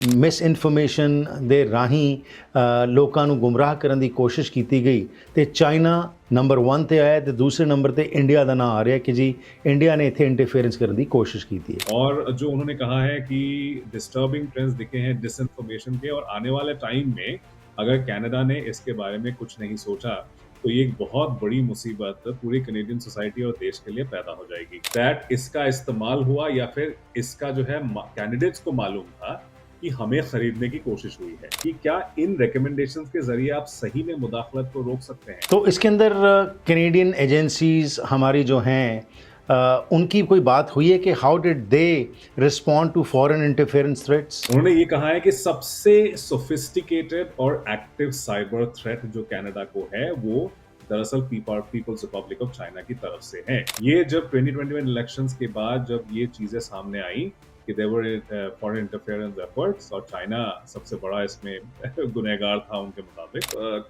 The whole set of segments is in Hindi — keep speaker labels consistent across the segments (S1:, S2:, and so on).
S1: ਮਿਸ ਇਨਫੋਰਮੇਸ਼ਨ ਦੇ ਰਾਹੀਂ ਲੋਕਾਂ ਨੂੰ ਗੁੰਮਰਾਹ ਕਰਨ ਦੀ ਕੋਸ਼ਿਸ਼ ਕੀਤੀ ਗਈ ਤੇ ਚਾਈਨਾ ਨੰਬਰ 1 ਤੇ ਆਇਆ ਤੇ ਦੂਸਰੇ ਨੰਬਰ ਤੇ ਇੰਡੀਆ ਦਾ ਨਾਂ ਆ ਰਿਹਾ कि जी इंडिया ने ਇੱਥੇ इंटरफेरेंस ਕਰਨ ਦੀ कोशिश की थी।
S2: और जो उन्होंने कहा है कि डिस्टर्बिंग ट्रेंड्स दिखे हैं डिसइंफॉर्मेशन के, और आने वाले टाइम में अगर कनाडा ने इसके बारे में कुछ नहीं सोचा तो ये एक बहुत बड़ी मुसीबत पूरी कनेडियन सोसाइटी और देश के लिए पैदा हो जाएगी। दैट इसका इस्तेमाल हुआ या फिर इसका जो है कैंडिडेट्स को मालूम था कि हमें खरीदने की कोशिश हुई है, कि क्या इन रिकमेंडेशंस के जरिए आप सही में मुदाखलत को रोक सकते हैं।
S1: तो इसके अंदर कैनेडियन एजेंसीज हमारी जो हैं उनकी कोई बात हुई है कि how did they respond to foreign interference threats?
S2: उन्होंने ये कहा है कि सबसे सोफिस्टिकेटेड और एक्टिव साइबर थ्रेट जो कनाडा को है वो दरअसल पीपल्स रिपब्लिक ऑफ चाइना की तरफ से है। ये जब 2021 इलेक्शंस के बाद जब ये चीजें सामने आई कि देवर फॉरेन इंटरफेरेंस एफर्ट्स, और चाइना सबसे बड़ा इसमें गुनहगार था उनके मुताबिक।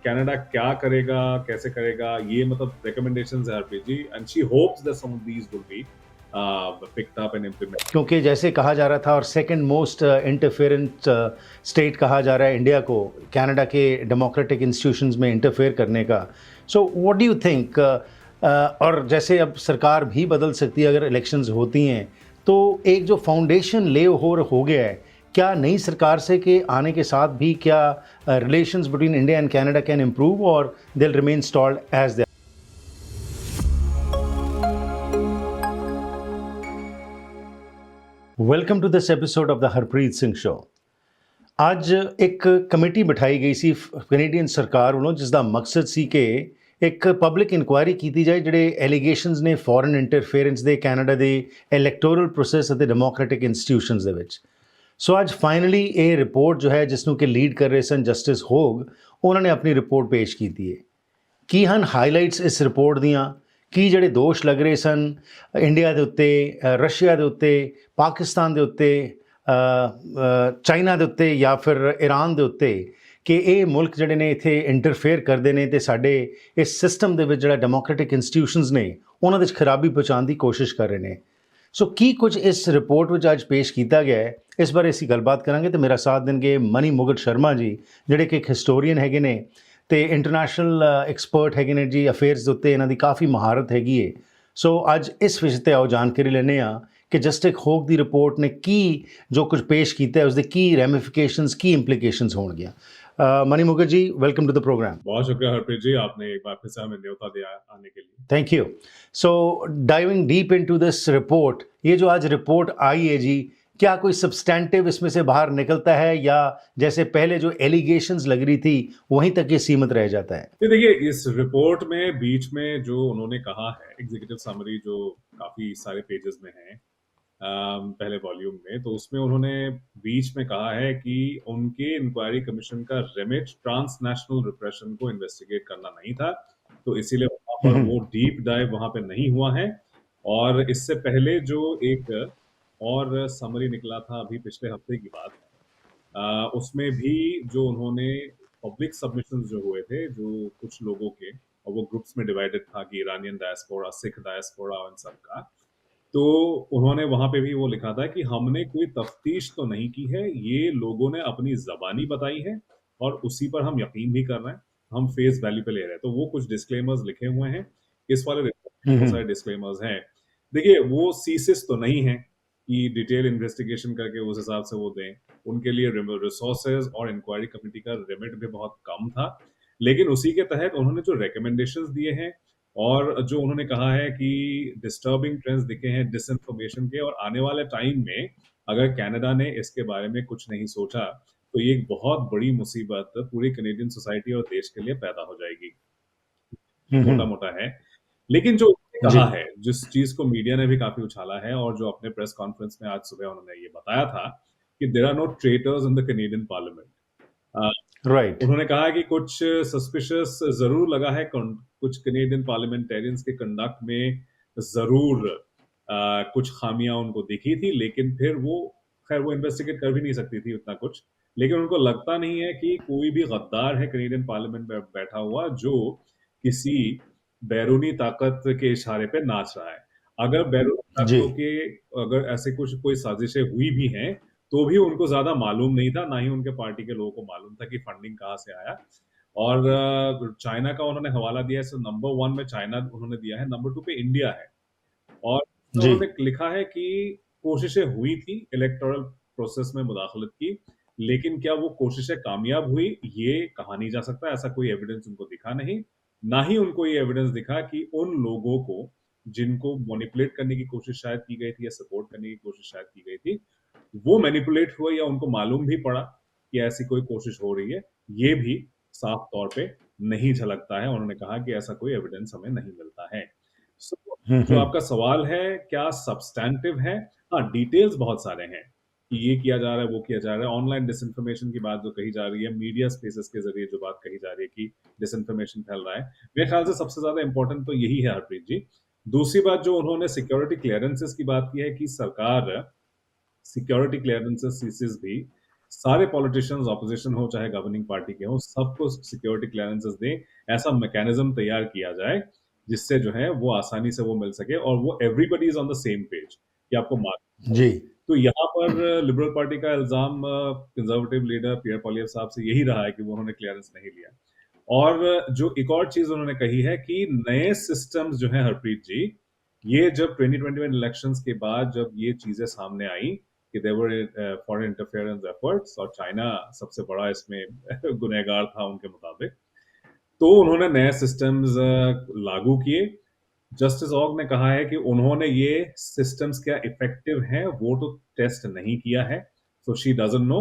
S2: कनाडा क्या करेगा, कैसे करेगा, ये मतलब रिकमेंडेशंस है RPG, and she hopes that some of these will be picked up and implemented।
S1: क्योंकि जैसे कहा जा रहा था और सेकंड मोस्ट इंटरफेरेंट स्टेट कहा जा रहा है इंडिया को कनाडा के डेमोक्रेटिक इंस्टीट्यूशंस में इंटरफेयर करने का। So what do you think? और जैसे अब सरकार भी बदल सकती है अगर इलेक्शंस होती हैं, तो एक जो फाउंडेशन ले हो गया है, क्या नई सरकार से के आने के साथ भी क्या relations between India and Canada can improve or they will remain stalled as they? Welcome to this episode of the Harpreet Singh show. ਅੱਜ ਇੱਕ ਕਮੇਟੀ ਬਿਠਾਈ ਗਈ ਸੀ ਕੈਨੇਡੀਅਨ ਸਰਕਾਰ ਵੱਲੋਂ, ਜਿਸ ਦਾ ਮਕਸਦ ਸੀ ਕਿ ਇੱਕ ਪਬਲਿਕ ਇਨਕੁਆਇਰੀ ਕੀਤੀ ਜਾਏ ਜਿਹੜੇ ਐਲੀਗੇਸ਼ਨਸ ਨੇ ਫੋਰਨ ਇੰਟਰਫੇਰੈਂਸ ਦੇ ਕੈਨੇਡਾ ਦੇ ਇਲੈਕਟੋਰਲ ਪ੍ਰੋਸੈਸ ਅਤੇ ਡੈਮੋਕ੍ਰੈਟਿਕ ਇੰਸਟੀਟਿਊਸ਼ਨਸ ਦੇ ਵਿੱਚ। ਸੋ ਅੱਜ ਫਾਈਨਲੀ ਇਹ ਰਿਪੋਰਟ ਜੋ ਹੈ, ਜਿਸ ਨੂੰ ਕਿ ਲੀਡ ਕਰ ਰਹੇ ਸਨ ਜਸਟਿਸ ਹੋਗ, ਉਹਨਾਂ ਨੇ ਆਪਣੀ ਰਿਪੋਰਟ ਪੇਸ਼ ਕੀਤੀ ਹੈ। ਕੀ ਹਨ ਹਾਈਲਾਈਟਸ ਇਸ ਰਿਪੋਰਟ ਦੀਆਂ? ਕੀ ਜਿਹੜੇ ਦੋਸ਼ ਲੱਗ ਰਹੇ ਸਨ ਇੰਡੀਆ ਦੇ ਉੱਤੇ, ਰਸ਼ੀਆ ਦੇ ਉੱਤੇ, ਪਾਕਿਸਤਾਨ ਦੇ ਉੱਤੇ, ਚਾਈਨਾ ਦੇ ਉੱਤੇ ਜਾਂ ਫਿਰ ਈਰਾਨ ਦੇ ਉੱਤੇ, ਕਿ ਇਹ ਮੁਲਕ ਜਿਹੜੇ ਨੇ ਇੱਥੇ ਇੰਟਰਫੇਅਰ ਕਰਦੇ ਨੇ ਅਤੇ ਸਾਡੇ ਇਸ ਸਿਸਟਮ ਦੇ ਵਿੱਚ ਜਿਹੜਾ ਡੈਮੋਕ੍ਰੈਟਿਕ ਇੰਸਟੀਟਿਊਸ਼ਨਸ ਨੇ ਉਹਨਾਂ ਦੇ ਵਿੱਚ ਖਰਾਬੀ ਪਹੁੰਚਾਉਣ ਦੀ ਕੋਸ਼ਿਸ਼ ਕਰ ਰਹੇ ਨੇ। ਸੋ ਕੀ ਕੁਝ ਇਸ ਰਿਪੋਰਟ ਵਿੱਚ ਅੱਜ ਪੇਸ਼ ਕੀਤਾ ਗਿਆ ਹੈ, ਇਸ ਬਾਰੇ ਅਸੀਂ ਗੱਲਬਾਤ ਕਰਾਂਗੇ। ਅਤੇ ਮੇਰਾ ਸਾਥ ਦੇਣਗੇ ਮਨੀ ਮੁਕਟ ਸ਼ਰਮਾ ਜੀ, ਜਿਹੜੇ ਕਿ ਇੱਕ ਹਿਸਟੋਰੀਅਨ ਹੈਗੇ ਨੇ ਅਤੇ ਇੰਟਰਨੈਸ਼ਨਲ ਐਕਸਪਰਟ ਹੈਗੇ ਨੇ ਜੀ ਅਫੇਅਰਸ ਦੇ ਉੱਤੇ, ਇਹਨਾਂ ਦੀ ਕਾਫੀ ਮਹਾਰਤ ਹੈਗੀ ਹੈ। ਸੋ ਅੱਜ ਇਸ ਵਿਸ਼ੇ 'ਤੇ ਆਓ ਜਾਣਕਾਰੀ ਲੈਂਦੇ ਹਾਂ ਕਿ ਜਸਟਿਸ ਹੋਗ ਦੀ ਰਿਪੋर्ट ਨੇ ਕੀ ਜੋ ਕੁਝ ਪੇਸ਼ ਕੀਤਾ ਹੈ, ਉਸਦੇ ਕੀ ਰੈਮੀਫਿकेशंस, ਕੀ ਇੰਪਲੀकेशंस होंगे। मनी मुकर जी, वेलकम टू द प्रोग्राम।
S2: बहुत शुक्रिया हरप्रीत जी, आपने एक बार फिर से हमें न्योता दिया आने के लिए।
S1: Thank you. So diving deep into this report, ये जो आज रिपोर्ट आई है जी, क्या कोई सब्सटेंटिव इसमें से बाहर निकलता है या जैसे पहले जो एलिगेशंस लग रही थी वहीं तक ये सीमित रह जाता है?
S2: देखिए, इस रिपोर्ट में बीच में जो उन्होंने कहा है, एग्जीक्यूटिव समरी जो काफी सारे पेजेस में है पहले वॉल्यूम में, तो उसमें उन्होंने बीच में कहा है कि उनके इंक्वायरी कमीशन का रेमिट ट्रांसनेशनल रिप्रेशन को इन्वेस्टिगेट करना नहीं था, तो इसीलिए वहां पर वो डीप डाइव वहां पे नहीं हुआ है। और इससे पहले जो एक और समरी निकला था अभी पिछले हफ्ते की बात है, उसमें भी जो उन्होंने पब्लिक सबमिशंस जो हुए थे जो कुछ लोगों के, और वो ग्रुप्स में डिवाइडेड था कि ईरानियन डायस्पोरा, सिख डायस्पोरा और इन सब का, तो उन्होंने वहां पे भी वो लिखा था कि हमने कोई तफ्तीश तो नहीं की है, ये लोगों ने अपनी जबानी बताई है और उसी पर हम यकीन भी कर रहे हैं, हम फेस वैल्यू पे ले रहे हैं। तो वो कुछ डिस्क्लेमर्स लिखे हुए हैं, इस वाले रिपोर्ट में बहुत सारे डिस्क्लेमर्स हैं। देखिए, वो सीसिस तो नहीं है कि डिटेल इन्वेस्टिगेशन करके उस हिसाब से वो दें, उनके लिए रिसोर्सेज और इंक्वायरी कमेटी का लिमिट भी बहुत कम था, लेकिन उसी के तहत उन्होंने जो रिकमेंडेशंस दिए हैं और जो उन्होंने कहा है कि डिस्टर्बिंग ट्रेंड्स दिखे हैं डिसइंफॉर्मेशन के, और आने वाले टाइम में अगर कनाडा ने इसके बारे में कुछ नहीं सोचा तो ये एक बहुत बड़ी मुसीबत पूरी कनेडियन सोसाइटी और देश के लिए पैदा हो जाएगी। मोटा मोटा है, लेकिन जो कहा है, जिस चीज को मीडिया ने भी काफी उछाला है और जो अपने प्रेस कॉन्फ्रेंस में आज सुबह उन्होंने ये बताया था कि there are no traitors in the Canadian parliament.
S1: Right.
S2: उन्होंने कहा कि कुछ सस्पिशियस जरूर लगा है, कुछ कैनेडियन पार्लियामेंटेरियंस के कंडक्ट में जरूर कुछ खामियां उनको दिखी थी, लेकिन फिर वो खैर वो इन्वेस्टिगेट कर भी नहीं सकती थी उतना कुछ, लेकिन उनको लगता नहीं है कि कोई भी गद्दार है कैनेडियन पार्लियामेंट में बैठा हुआ जो किसी बैरूनी ताकत के इशारे पे नाच रहा है। अगर बैरूनी ताकतों के अगर ऐसे कुछ कोई साजिशें हुई भी हैं तो भी उनको ज्यादा मालूम नहीं था, ना ही उनके पार्टी के लोगों को मालूम था कि फंडिंग कहाँ से आया। और चाइना का उन्होंने हवाला दिया है, नंबर 1 में चाइना उन्होंने दिया है, नंबर 2 पे इंडिया है। और
S1: जी।
S2: उन्होंने लिखा है कि कोशिशें हुई थी इलेक्टोरल प्रोसेस में मुदाखलत की, लेकिन क्या वो कोशिशें कामयाब हुई, ये कहा नहीं जा सकता। ऐसा कोई एविडेंस उनको दिखा नहीं, ना ही उनको ये एविडेंस दिखा कि उन लोगों को जिनको मैनिपुलेट करने की कोशिश शायद की गई थी या सपोर्ट करने की कोशिश शायद की गई थी, वो मैनिपुलेट हुए या उनको मालूम भी पड़ा कि ऐसी कोई कोशिश हो रही है, ये भी साफ तौर पे नहीं झलकता है। उन्होंने कहा कि ऐसा कोई एविडेंस हमें नहीं मिलता है। So, जो
S1: हम्म।
S2: आपका सवाल है क्या सब्सटैंटिव है? हाँ, डिटेल्स बहुत सारे हैं कि ये किया जा रहा है, वो किया जा रहा है। ऑनलाइन डिसइन्फॉर्मेशन की बात जो कही जा रही है, मीडिया स्पेसेस के जरिए जो बात कही जा रही है कि डिसइन्फॉर्मेशन फैल रहा है, मेरे ख्याल से सबसे ज्यादा इंपॉर्टेंट तो यही है हरप्रीत जी। दूसरी बात जो उन्होंने सिक्योरिटी क्लियरेंसेस की बात की है कि सरकार सिक्योरिटी क्लियरेंसेस सीसीज भी सारे पॉलिटिशियंस, ऑपोजिशन हो चाहे गवर्निंग पार्टी के हो, सबको सिक्योरिटी क्लियरेंसेस दें, ऐसा मैकेनिज्म तैयार किया जाए जिससे जो है वो आसानी से वो मिल सके और वो everybody is on the same page कि आपको मालूम हो।
S1: जी।
S2: तो यहाँ पर लिबरल पार्टी का इल्जाम कंजर्वेटिव लीडर पियर पॉलियव साहब से यही रहा है कि वो उन्होंने क्लियरेंस नहीं लिया। और जो एक और चीज उन्होंने कही है कि नए सिस्टम्स जो है हरप्रीत जी, ये जब 2021 इलेक्शंस के बाद जब ये चीजें सामने आई कि there were foreign interference efforts और चाइना सबसे बड़ा इसमें गुनहगार था उनके मुताबिक, तो उन्होंने नए सिस्टम्स लागू किए। जस्टिस ऑग ने कहा है कि उन्होंने ये सिस्टम्स क्या इफेक्टिव हैं वो तो टेस्ट नहीं किया है, सो शी डजंट नो,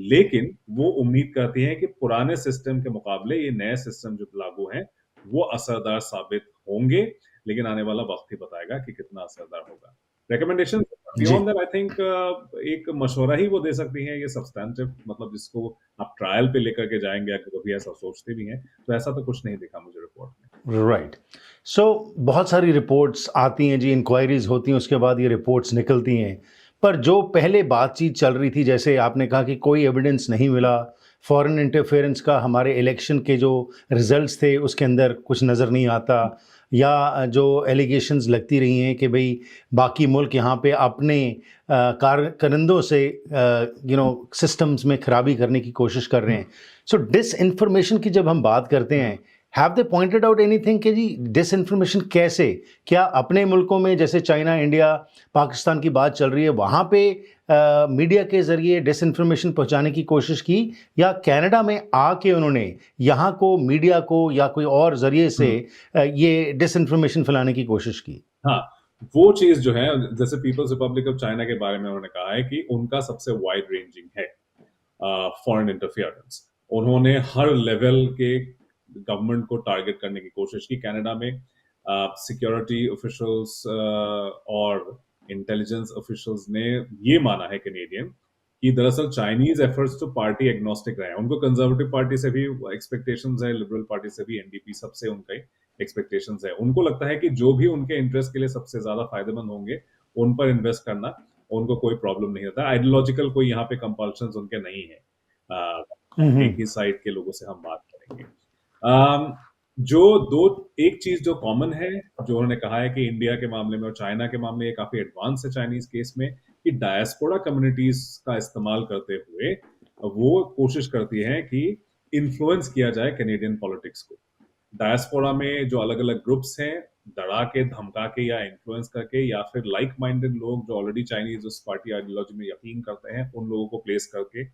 S2: लेकिन वो उम्मीद करती हैं कि पुराने सिस्टम के मुकाबले ये नए सिस्टम जो लागू हैं वो असरदार साबित होंगे, लेकिन आने वाला वक्त ही बताएगा कि कितना असरदार होगा। रिकमेंडेशन
S1: जी।
S2: बियॉन्ड दैट आई थिंक एक मशवरा ही वो दे सकती हैं, ये सब्सटैंटिव मतलब जिसको आप ट्रायल पे लेकर के जाएंगे, अगर कभी ऐसा सोचते भी हैं, तो ऐसा तो कुछ नहीं दिखा मुझे रिपोर्ट में।
S1: राइट। सो बहुत सारी रिपोर्ट्स आती हैं जी, इंक्वायरीज होती हैं, उसके बाद ये रिपोर्ट्स निकलती हैं। पर जो पहले बातचीत चल रही थी, जैसे आपने कहा कि कोई एविडेंस नहीं मिला फॉरेन इंटरफेरेंस का, हमारे इलेक्शन के जो रिजल्ट्स थे उसके अंदर कुछ नज़र नहीं आता, या जो एलिगेशंस लगती रही हैं कि भाई बाकी मुल्क यहाँ पे अपने कारकरंदों से सिस्टम्स में खराबी करने की कोशिश कर रहे हैं। सो डिस इन्फॉर्मेशन की जब हम बात करते हैं, have they pointed out anything कि जी डिस इन्फॉर्मेशन कैसे, क्या अपने मुल्कों में जैसे चाइना, इंडिया, पाकिस्तान की बात चल रही है, वहाँ पे मीडिया के ज़रिए डिस इन्फॉर्मेशन पहुँचाने की कोशिश की, या कनाडा में आके उन्होंने यहाँ को मीडिया को या कोई और ज़रिए से ये डिस इन्फॉर्मेशन फैलाने की कोशिश की?
S2: हाँ, वो चीज जो है, जैसे पीपल्स रिपब्लिक ऑफ चाइना के बारे में उन्होंने कहा है कि उनका सबसे वाइड रेंजिंग है फॉरेन इंटरफेरेंस। उन्होंने हर लेवल के गवर्नमेंट को टारगेट करने की कोशिश की। कनाडा में सिक्योरिटी ऑफिशियल्स और इंटेलिजेंस ऑफिशियल्स ने ये माना है कैनेडियन कि दरअसल चाइनीज एफर्ट्स तो पार्टी एग्नोस्टिक रहे हैं। उनको कंजर्वेटिव पार्टी से भी एक्सपेक्टेशंस है, लिबरल पार्टी से भी, एनडीपी, सबसे उनका एक्सपेक्टेशंस है। उनको लगता है कि जो भी उनके इंटरेस्ट के लिए सबसे ज्यादा फायदेमंद होंगे उन पर इन्वेस्ट करना उनको कोई प्रॉब्लम नहीं होता। आइडियोलॉजिकल कोई यहाँ पे कंपल्शंस उनके नहीं है। एक ही साइड के लोगों से हम बात करेंगे। जो दो एक चीज जो कॉमन है, जो उन्होंने कहा है कि इंडिया के मामले में और चाइना के मामले में काफी एडवांस है चाइनीज केस में, कि डायस्पोरा कम्युनिटीज का इस्तेमाल करते हुए वो कोशिश करती है कि इन्फ्लुएंस किया जाए कैनेडियन पॉलिटिक्स को। डायस्पोरा में जो अलग अलग ग्रुप्स हैं, डरा के, धमका के या इन्फ्लुएंस करके, या फिर लाइक माइंडेड लोग जो ऑलरेडी चाइनीज उस पार्टी आइडियोलॉजी में यकीन करते हैं, उन लोगों को प्लेस करके,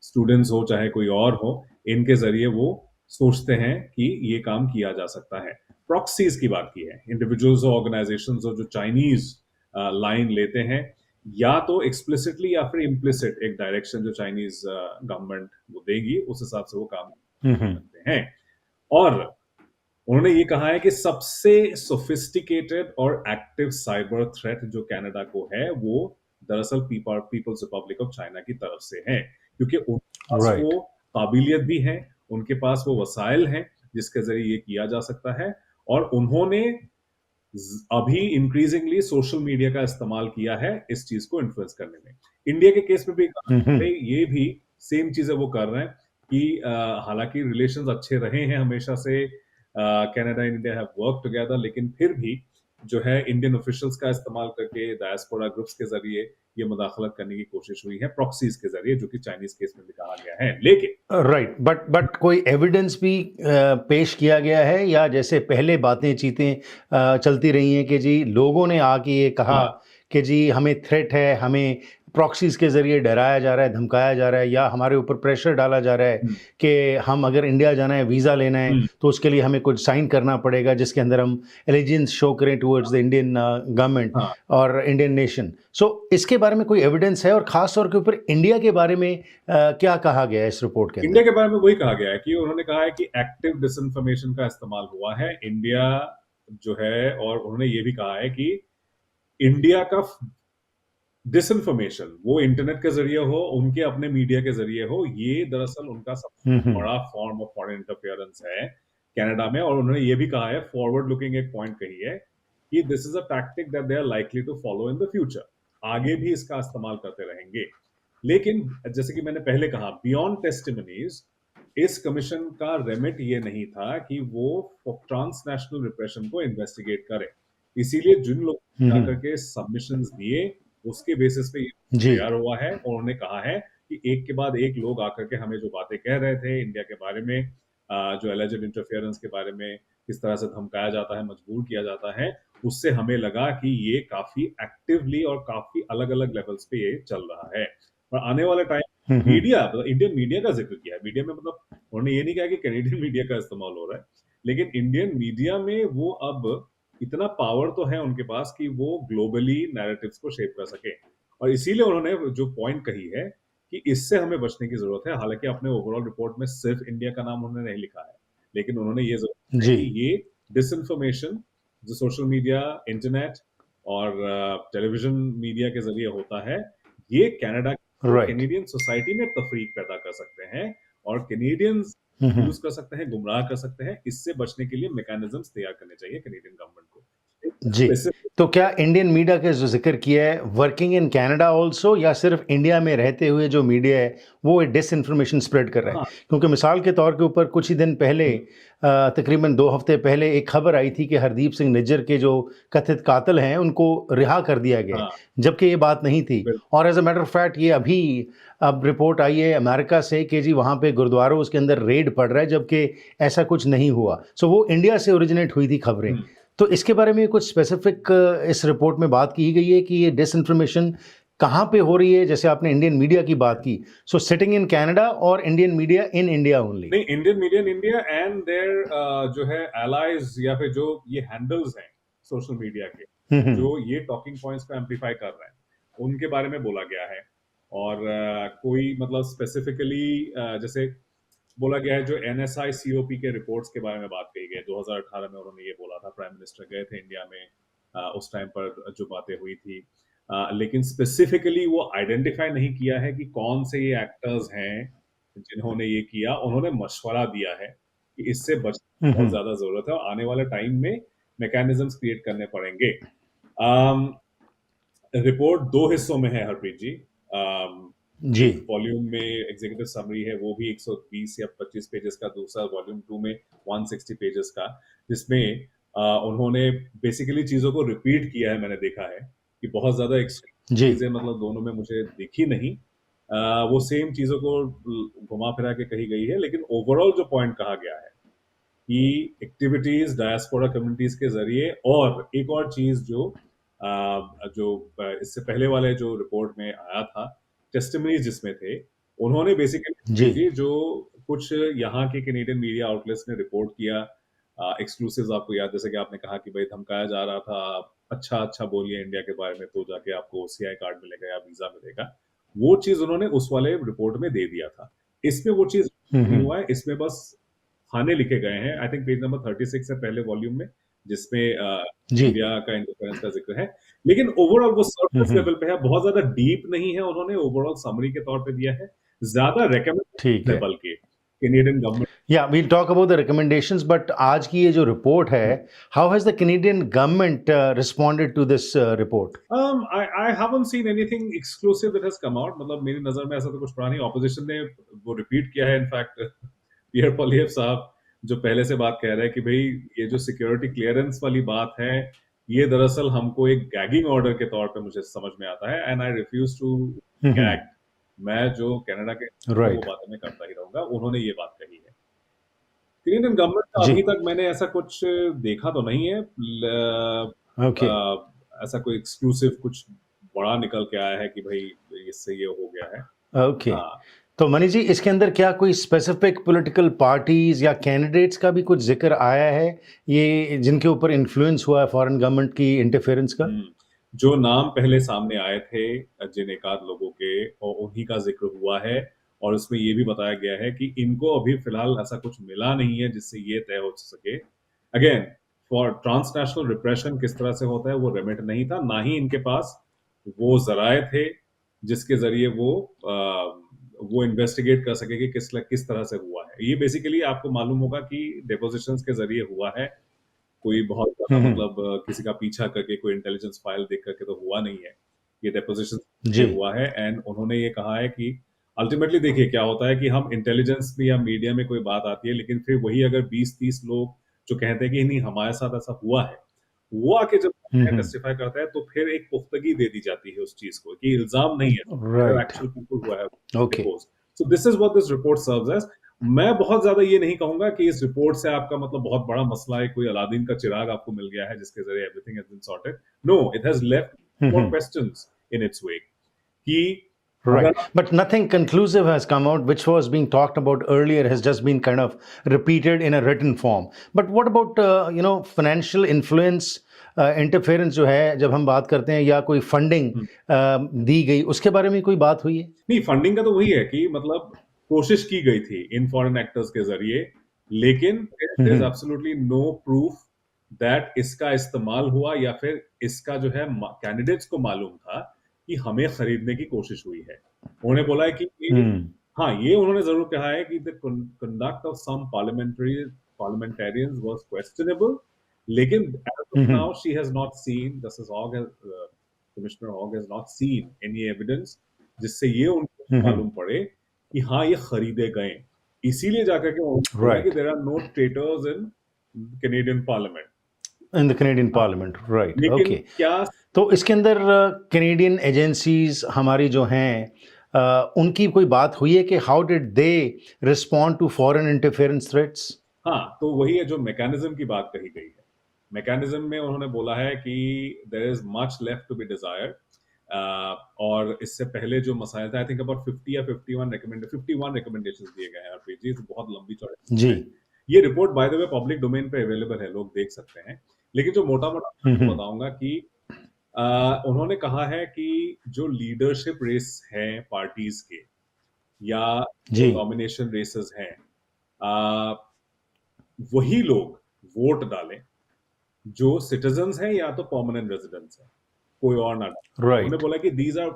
S2: स्टूडेंट्स हो चाहे कोई और हो, इनके जरिए वो सोचते हैं कि ये काम किया जा सकता है। प्रॉक्सीज की बात की है, इंडिविजुअल्स और ऑर्गेनाइजेशंस जो चाइनीज लाइन लेते हैं, या तो एक्सप्लिसिटली या फिर इम्प्लिसिट एक डायरेक्शन जो चाइनीज गवर्नमेंट वो देगी, उस हिसाब से वो काम करते हैं। और उन्होंने ये कहा है कि सबसे सोफिस्टिकेटेड और एक्टिव साइबर थ्रेट जो कनाडा को है वो दरअसल पीपल्स रिपब्लिक ऑफ चाइना की तरफ से है, क्योंकि उनके पास वो काबिलियत भी है, उनके पास वो वसाइल हैं जिसके जरिए ये किया जा सकता है। और उन्होंने अभी इंक्रीजिंगली सोशल मीडिया का इस्तेमाल किया है इस चीज को इन्फ्लुएंस करने में। इंडिया के केस में भी ये भी सेम चीजें वो कर रहे हैं कि हालांकि रिलेशंस अच्छे रहे हैं हमेशा से, Canada and India have work together, लेकिन फिर भी जो है इंडियन ऑफिशियल्स का इस्तेमाल करके डायस्पोरा ग्रुप्स के जरिए ये मुदाखलत करने की कोशिश हुई है प्रॉक्सीज के जरिए, जो कि चाइनीज केस में भी कहा गया है। लेकिन
S1: राइट, बट कोई एविडेंस भी पेश किया गया है, या जैसे पहले बातें चीतें चलती रही हैं कि जी लोगों ने आके ये कहा
S2: हाँ,
S1: कि जी हमें थ्रेट है, हमें प्रॉक्सीज के ज़रिए डराया जा रहा है, धमकाया जा रहा है, या हमारे ऊपर प्रेशर डाला जा रहा है
S2: हम्म,
S1: कि हम अगर इंडिया जाना है, वीज़ा लेना है,
S2: हम्म,
S1: तो उसके लिए हमें कुछ साइन करना पड़ेगा जिसके अंदर हम एलिजेंस शो करें टुवर्ड्स द इंडियन गवर्नमेंट
S2: हाँ,
S1: और इंडियन नेशन। सो इसके बारे में कोई एविडेंस है, और ख़ास तौर के ऊपर इंडिया के बारे में क्या कहा गया है इस रिपोर्ट के
S2: इंडिया
S1: अंदर?
S2: के बारे में वही कहा गया है कि उन्होंने कहा है कि एक्टिव डिसइंफॉर्मेशन का इस्तेमाल हुआ है इंडिया जो है, और उन्होंने ये भी कहा है कि इंडिया का डिसइंफॉर्मेशन वो इंटरनेट के जरिए हो, उनके अपने मीडिया के जरिए हो, ये दरअसल उनका सबसे
S1: हम्म।
S2: बड़ा फॉर्म ऑफ फॉरेन इंटरफेरेंस है कनाडा में। और उन्होंने ये भी कहा है, फॉरवर्ड लुकिंग एक पॉइंट कही है कि this is a tactic that they are likely to follow in the future. आगे भी इसका इस्तेमाल करते रहेंगे। लेकिन जैसे कि मैंने पहले कहा, बियॉन्ड टेस्टिमनीज, इस कमीशन का रेमिट ये नहीं था कि वो ट्रांसनेशनल रिप्रेशन को इन्वेस्टिगेट करे। इसीलिए जिन लोगों ने जाकर के सबमिशंस दिए, उसके बेसिस पे ये
S1: जी।
S2: तैयार हुआ है। और उन्होंने कहा है कि एक के बाद एक लोग आकर के हमें जो बातें कह रहे थे इंडिया के बारे में, जो एलिजेड इंटरफेरेंस के बारे में, किस तरह से धमकाया जाता है, मजबूर किया जाता है, उससे हमें लगा कि ये काफी एक्टिवली और काफी अलग अलग लेवल्स पे ये चल रहा है। और आने वाले टाइम मीडिया, मतलब इंडियन मीडिया का जिक्र किया है। मीडिया में मतलब उन्होंने ये नहीं कहा कि कैनेडियन मीडिया का इस्तेमाल हो रहा है, लेकिन इंडियन मीडिया में वो अब इतना पावर तो है उनके पास कि वो ग्लोबली नैरेटिव्स को शेप कर सके। और इसीलिए उन्होंने जो पॉइंट कही है कि इससे हमें बचने की जरूरत है। हालांकि अपने ओवरऑल रिपोर्ट में सिर्फ इंडिया का नाम उन्होंने नहीं लिखा है, लेकिन उन्होंने ये जरूर कहा है
S1: जी।
S2: कि ये डिसइंफॉर्मेशन जो सोशल मीडिया, इंटरनेट और टेलीविजन मीडिया के जरिए होता है, ये कनाडा को
S1: राइट।
S2: कैनेडियन सोसाइटी में तफरीक पैदा कर सकते हैं, और कैनेडियंस यूज कर सकते हैं, गुमराह कर सकते हैं। इससे बचने के लिए मैकेनिज्म्स तैयार करने चाहिए कैनेडियन गवर्नमेंट को।
S1: जी।
S2: स्पेसिफिक
S1: तो क्या इंडियन मीडिया का जो ज़िक्र किया है, वर्किंग इन कनाडा ऑल्सो, या सिर्फ इंडिया में रहते हुए जो मीडिया है वो डिसइंफॉर्मेशन स्प्रेड कर रहा है?
S2: हाँ,
S1: क्योंकि मिसाल के तौर के ऊपर कुछ ही दिन पहले, तकरीबन 2 हफ्ते पहले एक खबर आई थी कि हरदीप सिंह निज्जर के जो कथित कातिल हैं उनको रिहा कर दिया गया है,
S2: हाँ,
S1: जबकि ये बात नहीं थी।
S2: बिल्कुल।
S1: और as a matter of fact ये अभी अब रिपोर्ट आई है अमेरिका से कि जी वहाँ पे गुरुद्वारों उसके अंदर रेड पड़ रहा है, जबकि ऐसा कुछ नहीं हुआ। सो वो इंडिया से ओरिजिनेट हुई थी खबरें।
S2: हम्म,
S1: तो इसके बारे में कुछ स्पेसिफिक इस रिपोर्ट में बात की गई है कि ये डिसइंफॉर्मेशन कहाँ पे हो रही है? जैसे आपने इंडियन मीडिया की बात की, सो सिटिंग इन कनाडा और Indian media in India only?
S2: नहीं, Indian media in India and their जो है एलाइज, या फिर जो ये हैंडल्स हैं सोशल मीडिया के, जो ये टॉकिंग पॉइंट्स को एम्पलीफाई कर रहे हैं, उनके बारे में बोला गया है। और कोई मतलब स्पेसिफिकली जैसे बोला गया है, जो एनएसआई सीओपी के रिपोर्ट्स के बारे में बात कही गई 2018 में, उन्होंने ये बोला था, प्राइम मिनिस्टर गए थे इंडिया में उस टाइम पर जो बातें हुई थी। लेकिन स्पेसिफिकली वो आइडेंटिफाई नहीं किया है कि कौन से ये एक्टर्स हैं जिन्होंने ये किया। उन्होंने मशवरा दिया है कि इससे बचने की बहुत ज्यादा जरूरत है, और आने वाले टाइम में मैकेनिज्म्स क्रिएट करने पड़ेंगे। रिपोर्ट दो हिस्सों में है हरप्रीत जी।
S1: जी।
S2: एक वॉल्यूम में एग्जीक्यूटिव समरी है, वो भी 120 या 25 पेजेस का। दूसरा वॉल्यूम 2 में 160 पेजेस का, जिसमें उन्होंने बेसिकली चीजों को रिपीट किया है। मैंने देखा है कि बहुत ज्यादा
S1: जी।
S2: चीजें मतलब दोनों में मुझे दिखी नहीं। वो सेम चीजों को घुमा फिरा के कही गई है, लेकिन ओवरऑल जो पॉइंट कहा गया है कि एक्टिविटीज डायस्पोरा कम्युनिटीज के जरिए, और एक और चीज जो इससे पहले वाले जो रिपोर्ट में आया था, टेस्टिमनीज जिसमें थे, उन्होंने
S1: जी।
S2: बेसिकली जो कुछ यहाँ के कैनेडियन मीडिया आउटलेट्स ने रिपोर्ट किया, एक्सक्लूसिव्स आपको याद, जैसे कि आपने कहा कि भाई धमकाया जा रहा था, आप अच्छा अच्छा बोलिए इंडिया के बारे में तो जाके आपको ओसीआई कार्ड मिलेगा या वीजा मिलेगा। वो चीज उन्होंने उस वाले रिपोर्ट में दे दिया था। इसमें वो चीज नहीं हुआ है। इसमें बस खाने लिखे गए हैं, आई थिंक पेज नंबर 36 है पहले वॉल्यूम में, जिसमें
S1: जी।
S2: इंडिया का इंटरफेरेंस का जिक्र है। लेकिन ओवरऑल वो सरफेस लेवल पे है, बहुत ज्यादा डीप नहीं है। उन्होंने ओवरऑल समरी के तौर पे दिया है, ज्यादा
S1: ठीक
S2: रेकमेंड है
S1: है।
S2: बल्कि कैनेडियन गवर्नमेंट।
S1: या we'll talk about the recommendations, but आज की ये जो रिपोर्ट है, how has the Canadian government responded to this report?
S2: I haven't seen anything exclusive that has come out। मतलब मेरी नजर में ऐसा तो कुछ पड़ा नहीं। ऑपोजिशन ने वो रिपीट किया है। इनफैक्ट पियर पोलिएव साहब जो पहले से बात कह रहे हैं कि भाई ये जो सिक्योरिटी क्लियरेंस वाली बात है, ये दरअसल हमको एक गैगिंग ऑर्डर के तौर पे मुझे समझ में आता है, and I refuse to gag. मैं जो कनाडा के वो
S1: राइट।
S2: बातें मैं करता ही रहूंगा। उन्होंने ये बात कही है। कैनेडियन गवर्नमेंट का
S1: जी।
S2: अभी तक मैंने ऐसा कुछ देखा तो नहीं है।
S1: ओके।
S2: ऐसा कोई एक्सक्लूसिव कुछ बड़ा निकल के आया है कि भाई इससे ये हो गया है।
S1: ओके।
S2: हाँ,
S1: तो मनी जी, इसके अंदर क्या कोई स्पेसिफिक पॉलिटिकल पार्टीज या कैंडिडेट्स का भी कुछ जिक्र आया है, ये जिनके ऊपर इन्फ्लुएंस हुआ है फॉरेन गवर्नमेंट की इंटरफेरेंस का?
S2: जो नाम पहले सामने आए थे जिन एकाध लोगों के, और उन्हीं का जिक्र हुआ है, और उसमें ये भी बताया गया है कि इनको अभी फिलहाल ऐसा कुछ मिला नहीं है जिससे ये तय हो सके। अगेन, फॉर ट्रांसनेशनल रिप्रेशन किस तरह से होता है वो रेमेट नहीं था, ना ही इनके पास वो जराए थे जिसके जरिए वो इन्वेस्टिगेट कर सके कि किस तरह से हुआ है। ये बेसिकली आपको मालूम होगा कि डेपोजिशंस के जरिए हुआ है। कोई बहुत ज्यादा मतलब किसी का पीछा करके कोई इंटेलिजेंस फाइल देख करके तो हुआ नहीं है। ये डेपोजिशन
S1: जी।
S2: हुआ है, एंड उन्होंने ये कहा है कि अल्टीमेटली देखिए क्या होता है कि हम इंटेलिजेंस में या मीडिया में कोई बात आती है, लेकिन फिर वही अगर 20-30 लोग जो कहते हैं कि नहीं हमारे साथ ऐसा हुआ है, वो आके जब टेस्टिफाई करता है तो फिर एक पुख्तगी दे दी जाती है उस चीज को कि इल्जाम नहीं है,
S1: राइट।
S2: एक्चुअल पीपल हुआ है।
S1: Okay.
S2: So this is what this report serves as. मैं बहुत ज्यादा ये नहीं कहूंगा कि इस रिपोर्ट से आपका मतलब बहुत बड़ा मसला है, कोई अलादीन का चिराग आपको मिल गया है जिसके जरिए everything has been sorted. No, it has left more questions in its wake कि
S1: Right.
S2: अगर
S1: But nothing conclusive has come out. Which was being talked about earlier has just been kind of repeated in a written form. But what about financial influence, interference जो है, जब हम बात करते हैं, या कोई फंडिंग दी गई, उसके बारे में कोई बात हुई है?
S2: नहीं, फंडिंग का तो वही है कि मतलब कोशिश की गई थी इन फॉरेन एक्टर्स के जरिए, लेकिन there is absolutely no proof that इसका इस्तेमाल हुआ या फिर इसका जो है कैंडिडेट्स को मालूम था कि हमें खरीदने की कोशिश हुई है। उन्होंने बोला है कि हाँ, ये उन्होंने जरूर कहा है कि the conduct of some parliamentarians was questionable, लेकिन as of now she has not seen, justice Hogg has, commissioner Hogg has not seen any evidence जिससे ये उनको मालूम पड़े कि हाँ ये खरीदे गए। इसीलिए जाकर के उन्होंने बोला कि there are no traitors in Canadian parliament.
S1: In the Canadian parliament, right.
S2: लेकिन
S1: ओके।
S2: क्या
S1: तो इसके अंदर कैनेडियन एजेंसीज हमारी जो हैं, उनकी कोई बात हुई है कि how did they respond to foreign interference threats?
S2: हाँ, तो वही है जो मैकेनिज्म की बात कही गई है। मैकेनिज्म में उन्होंने बोला है कि there is much left to be desired, और इससे पहले जो मसाइल था, आई थिंक अबाउट 50 या 51 रिकमेंडेशंस दिए गए हैं आरपीजी, तो बहुत लंबी चौड़ी
S1: जी।
S2: ये report by the way public domain पे अवेलेबल है, लोग देख सकते हैं। लेकिन जो मोटा मोटा बताऊंगा कि उन्होंने कहा है कि जो लीडरशिप रेस है पार्टीज के या जो नॉमिनेशन रेसेस हैं, वही लोग वोट डालें जो सिटीजन्स हैं या तो परमानेंट रेजिडेंट्स हैं, कोई और ना डाले।
S1: राइट।
S2: उन्होंने बोला कि these are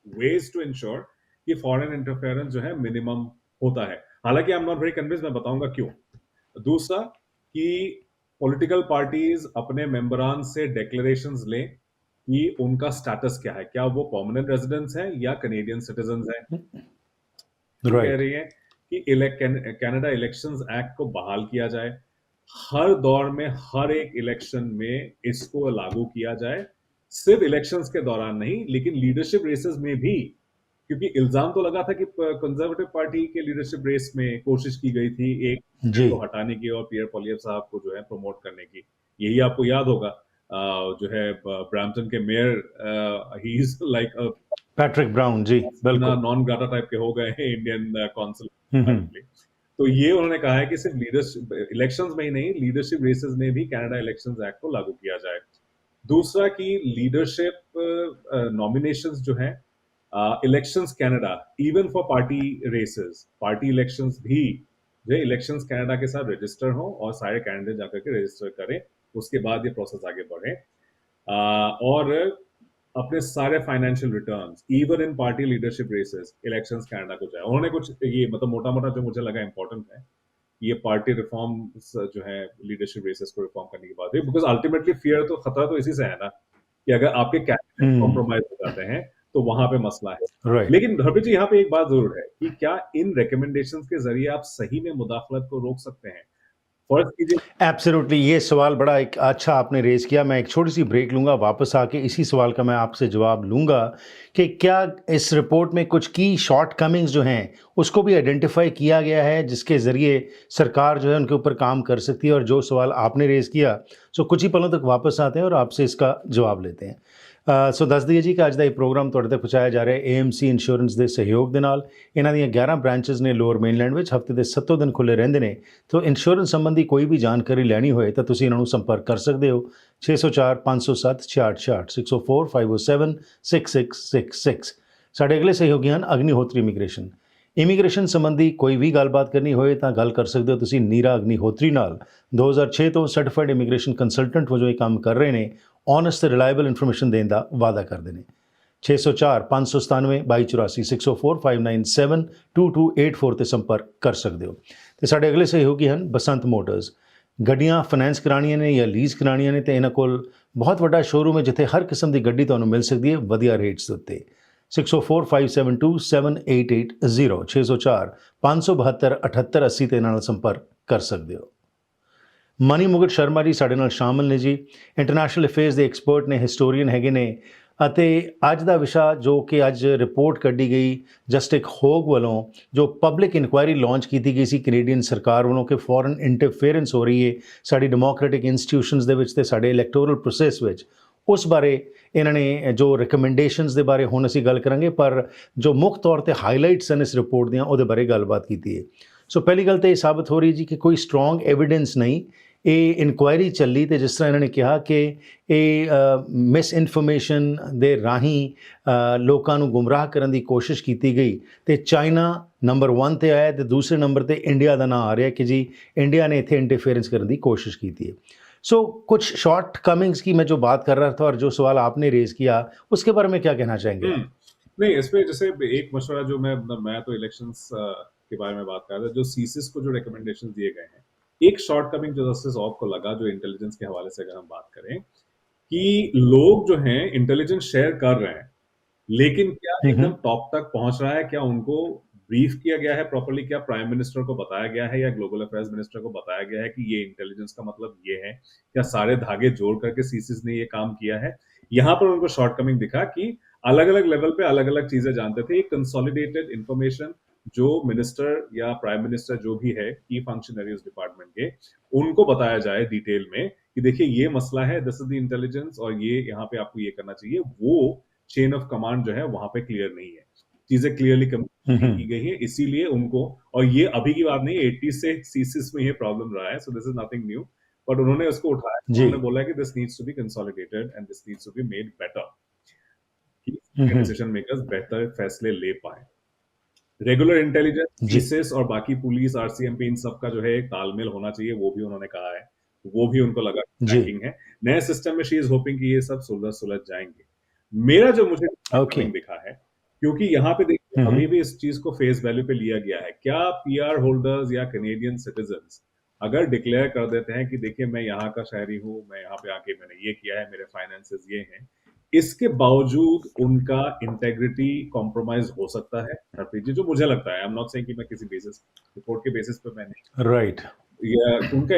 S2: ways to ensure कि फॉरेन इंटरफेरेंस जो है मिनिमम होता है। हालांकि I am not very convinced, मैं बताऊंगा क्यों। दूसरा कि पॉलिटिकल पार्टीज अपने मेंबरान से डिक्लेरेशंस लें कि उनका स्टेटस क्या है, क्या वो परमानेंट रेजिडेंट्स हैं या कैनेडियन सिटीजन्स हैं। कह रही है कि कनाडा इलेक्शंस एक्ट को बहाल किया जाए, हर दौर में हर एक इलेक्शन में इसको लागू किया जाए, सिर्फ इलेक्शंस के दौरान नहीं लेकिन लीडरशिप रेसेस में भी, क्योंकि इल्जाम तो लगा था कि कंजर्वेटिव पार्टी के लीडरशिप रेस में कोशिश की गई थी एक को हटाने की और पियर पोलिएव साहब को जो है प्रमोट करने की। यही आपको याद होगा, जो है ब्रैम्पटन के mayor, he is like
S1: Patrick Brown ji, बिल्कुल
S2: नॉन ग्राटा टाइप के हो गए हैं इंडियन कौंसिल। तो ये उन्होंने कहा है कि सिर्फ लीडरशिप इलेक्शंस में ही नहीं, लीडरशिप रेसेस में भी कनाडा इलेक्शंस एक्ट को लागू किया जाए। दूसरा कि लीडरशिप नॉमिनेशंस जो है, elections Canada even for party races, party elections भी जो इलेक्शंस कनाडा के साथ रजिस्टर हो और सारे कैंडिडेट जाकर के रजिस्टर करें, उसके बाद ये प्रोसेस आगे बढ़े। और अपने सारे financial returns even in party leadership races elections Canada को जाए। उन्होंने कुछ ये मतलब मोटा मोटा जो मुझे लगा इंपॉर्टेंट है, ये पार्टी रिफॉर्म्स जो है लीडरशिप रेसेस को रिफॉर्म करने की बात है, बिकॉज अल्टीमेटली फियर तो खतरा तो इसी से है ना कि अगर आपके कैंडिडेट कॉम्प्रोमाइज हो जाते हैं तो वहां पे मसला है। लेकिन हरप्रीत जी, यहाँ पे एक बात जरूर है कि क्या इन रिकमेंडेशंस के जरिए आप सही में मुदाखलत को रोक सकते हैं? फर्ज कीजिए
S1: एब्सोल्युटली, ये सवाल बड़ा एक अच्छा आपने रेज़ किया। मैं एक छोटी-सी ब्रेक लूँगा, वापस आके इसी सवाल का मैं आपसे जवाब लूँगा कि क्या इस रिपोर्ट में कुछ की शॉर्टकमिंग्स जो हैं, उसको भी आइडेंटिफ़ाई किया गया है, जिसके ज़रिए सरकार जो है उनके ऊपर काम कर सकती है? और जो सवाल आपने रेज़ किया, सो कुछ ही पलों तक वापस आते हैं और आपसे इसका जवाब लेते हैं। ਸੋ ਦੱਸ ਦਈਏ ਜੀ ਕਿ ਅੱਜ ਦਾ ਇਹ ਪ੍ਰੋਗਰਾਮ ਤੁਹਾਡੇ ਤੱਕ ਪਹੁੰਚਾਇਆ ਜਾ ਰਿਹਾ ਹੈ ਏਐਮਸੀ ਇੰਸ਼ੋਰੈਂਸ ਦੇ ਸਹਿਯੋਗ ਦੇ ਨਾਲ। ਇਹਨਾਂ ਦੀਆਂ 11 ਬ੍ਰਾਂਚਸ ਨੇ ਲੋਅਰ ਮੇਨਲੈਂਡ ਵਿੱਚ, ਹਫਤੇ ਦੇ 7 ਦਿਨ ਖੁੱਲੇ ਰਹਿੰਦੇ ਨੇ। ਤੋ ਇੰਸ਼ੋਰੈਂਸ ਸੰਬੰਧੀ ਕੋਈ ਵੀ ਜਾਣਕਾਰੀ ਲੈਣੀ ਹੋਏ ਤਾਂ ਤੁਸੀਂ ਇਹਨਾਂ ਨੂੰ ਸੰਪਰਕ ਕਰ ਸਕਦੇ ਹੋ 604 507 6666 604 507 6666। ਸਾਡੇ ਅਗਲੇ ਸਹਿਯੋਗੀ ਹਨ ਅਗਨੀਹੋਤਰੀ ਇਮੀਗ੍ਰੇਸ਼ਨ ਸੰਬੰਧੀ ਕੋਈ ਵੀ ਗੱਲਬਾਤ ਕਰਨੀ ਹੋਏ ਤਾਂ ਗੱਲ ਕਰ ਸਕਦੇ ਹੋ ਤੁਸੀਂ ਨੀਰਾ ਅਗਨੀਹੋਤਰੀ ਨਾਲ। 2006 ਤੋਂ ਸਰਟੀਫਾਈਡ ਇਮੀਗ੍ਰੇਸ਼ਨ ਕੰਸਲਟੈਂਟ ਵਜੋਂ ਇਹ ਕੰਮ ਕਰ ਰਹੇ ਨੇ। ऑनेस्ट ਤੇ ਰਿਲਾਇਬਲ ਇਨਫੋਰਮੇਸ਼ਨ ਦੇਣ ਦਾ ਵਾਅਦਾ ਕਰਦੇ ਨੇ। 604 597 2284 604 597 2284 ਤੇ ਸੰਪਰਕ ਕਰ ਸਕਦੇ ਹੋ। ਤੇ ਸਾਡੇ ਅਗਲੇ ਸਹਿਯੋਗੀ ਹਨ ਬਸੰਤ ਮੋਟਰਸ। ਗੱਡੀਆਂ ਫਾਈਨੈਂਸ ਕਰਾਉਣੀਆਂ ਨੇ ਜਾਂ ਲੀਜ਼ ਕਰਾਉਣੀਆਂ ਨੇ ਤੇ ਇਹਨਾਂ ਕੋਲ ਬਹੁਤ ਵੱਡਾ ਸ਼ੋਰੂਮ ਹੈ ਜਿੱਥੇ ਹਰ ਕਿਸਮ ਦੀ ਗੱਡੀ ਤੁਹਾਨੂੰ ਮਿਲ ਸਕਦੀ ਹੈ ਵਧੀਆ ਰੇਟਸ ਦੇ ਉੱਤੇ। 6045727880 604 572 7880 ਤੇ ਨਾਲ ਸੰਪਰਕ ਕਰ ਸਕਦੇ ਹੋ। ਮਨੀ ਮੁਕਟ ਸ਼ਰਮਾ ਜੀ ਸਾਡੇ ਨਾਲ ਸ਼ਾਮਲ ਨੇ ਜੀ। ਇੰਟਰਨੈਸ਼ਨਲ ਅਫੇਅਰਸ ਦੇ ਐਕਸਪਰਟ ਨੇ, ਹਿਸਟੋਰੀਅਨ ਹੈਗੇ ਨੇ ਅਤੇ ਅੱਜ ਦਾ ਵਿਸ਼ਾ ਜੋ ਕਿ ਅੱਜ ਰਿਪੋਰਟ ਕੱਢੀ ਗਈ ਜਸਟਿਕ ਹੋਗ ਵੱਲੋਂ, ਜੋ ਪਬਲਿਕ ਇਨਕੁਆਇਰੀ ਲਾਂਚ ਕੀਤੀ ਗਈ ਸੀ ਕੈਨੇਡੀਅਨ ਸਰਕਾਰ ਵੱਲੋਂ ਕਿ ਫੋਰਨ ਇੰਟਰਫੇਰੈਂਸ ਹੋ ਰਹੀ ਹੈ ਸਾਡੀ ਡੈਮੋਕ੍ਰੈਟਿਕ ਇੰਸਟੀਟਿਊਸ਼ਨਸ ਦੇ ਵਿੱਚ ਤੇ ਸਾਡੇ ਇਲੈਕਟੋਰਲ ਪ੍ਰੋਸੈਸ ਵਿੱਚ, ਉਸ ਬਾਰੇ ਇਹਨਾਂ ਨੇ ਜੋ ਰਿਕਮੈਂਡੇਸ਼ਨਸ ਦੇ ਬਾਰੇ ਹੁਣ ਅਸੀਂ ਗੱਲ ਕਰਾਂਗੇ, ਪਰ ਜੋ ਮੁੱਖ ਤੌਰ ਤੇ ਹਾਈਲਾਈਟਸ ਹਨ ਇਸ ਰਿਪੋਰਟ ਦੀਆਂ ਉਹਦੇ ਬਾਰੇ ਗੱਲਬਾਤ ਕੀਤੀ ਹੈ। ਸੋ ਪਹਿਲੀ ਗੱਲ ਤਾਂ ਇਹ ਸਾਬਤ ਹੋ ਰਹੀ ਜੀ ਕਿ ਕੋਈ ਸਟਰੋਂਗ ਐਵੀਡੈਂਸ ਨਹੀਂ, ਇਹ ਇਨਕੁਆਇਰੀ ਚੱਲੀ ਤੇ ਜਿਸ ਤਰ੍ਹਾਂ ਇਹਨਾਂ ਨੇ ਕਿਹਾ ਕਿ ਇਹ ਮਿਸ ਇਨਫੋਰਮੇਸ਼ਨ ਦੇ ਰਾਹੀਂ ਲੋਕਾਂ ਨੂੰ ਗੁੰਮਰਾਹ ਕਰਨ ਦੀ ਕੋਸ਼ਿਸ਼ ਕੀਤੀ ਗਈ ਤੇ ਚਾਈਨਾ ਨੰਬਰ 1 ਤੇ ਆਇਆ ਤੇ ਦੂਸਰੇ ਨੰਬਰ ਤੇ ਇੰਡੀਆ ਦਾ ਨਾਂ ਆ ਰਿਹਾ ਕਿ ਜੀ इंडिया ने इतने इंटरफेरेंस करने की कोशिश की थी। सो कुछ शॉर्ट कमिंग्स की मैं जो बात कर रहा था और जो सवाल आपने रेज़ किया उसके बारे में क्या कहना चाहेंगे?
S2: नहीं, इसमें जैसे एक मशवरा जो मैं तो इलेक्शंस के बारे में बात कर रहा था, जो सीसीस को जो रिकमेंडेशन दिए गए हैं, एक शॉर्ट कमिंग जो जस्टिस ऑफ को लगा, जो इंटेलिजेंस के हवाले से अगर हम बात करें कि लोग जो हैं इंटेलिजेंस शेयर कर रहे हैं, लेकिन क्या एकदम टॉप तक पहुंच रहा है? क्या उनको ब्रीफ किया गया है प्रॉपर्ली? क्या प्राइम मिनिस्टर को बताया गया है या ग्लोबल अफेयर्स मिनिस्टर को बताया गया है कि ये इंटेलिजेंस का मतलब ये है? क्या सारे धागे जोड़ करके सीसीस ने ये काम किया है? यहाँ पर उनको शॉर्ट कमिंग दिखा कि अलग अलग लेवल पे अलग अलग चीजें जानते थे। एक कंसोलिडेटेड इंफॉर्मेशन जो मिनिस्टर या प्राइम मिनिस्टर जो भी है की फंक्शनरीज डिपार्टमेंट के, उनको बताया जाए डिटेल में कि देखिए ये मसला है, दिस इज द इंटेलिजेंस और ये यहाँ पे आपको ये करना चाहिए। वो चेन ऑफ कमांड जो है वहां पे क्लियर नहीं है, चीजें क्लियरली कम्युनिकेट की गई है, इसीलिए उनको, और ये अभी की बात नहीं, 80 से सीसीस में ये प्रॉब्लम रहा है, so this is nothing new, but उन्होंने उसको उठाया, उन्होंने बोला कि this needs to be consolidated and this needs to be made better, कि डिसीजन मेकर्स बेहतर फैसले ले पाए। रेगुलर इंटेलिजेंस, जीसीएस और बाकी पुलिस, आरसीएमपी, इन सब का जो है तालमेल होना चाहिए, वो भी उन्होंने कहा है, वो भी उनको लगा लैकिंग है। नए सिस्टम में शी इज होपिंग कि ये सब सुलझ जाएंगे। मेरा जो मुझे दिखा है, क्योंकि यहाँ पे देखिए अभी भी इस चीज को फेस वैल्यू पे लिया गया है, क्या पीआर होल्डर्स या कैनेडियन सिटीजन्स अगर डिक्लेयर कर देते हैं कि देखिए मैं यहाँ का शहरी हूँ, मैं यहाँ पे आके मैंने ये किया है, मेरे फाइनेंसेस ये हैं, इसके बावजूद उनका इंटेग्रिटी कॉम्प्रोमाइज हो सकता है हरप्रीत, जो मुझे लगता है। आई एम नॉट सेइंग कि मैं किसी बेसिस रिपोर्ट के बेसिस पे मैंने
S1: राइट,
S2: या उनका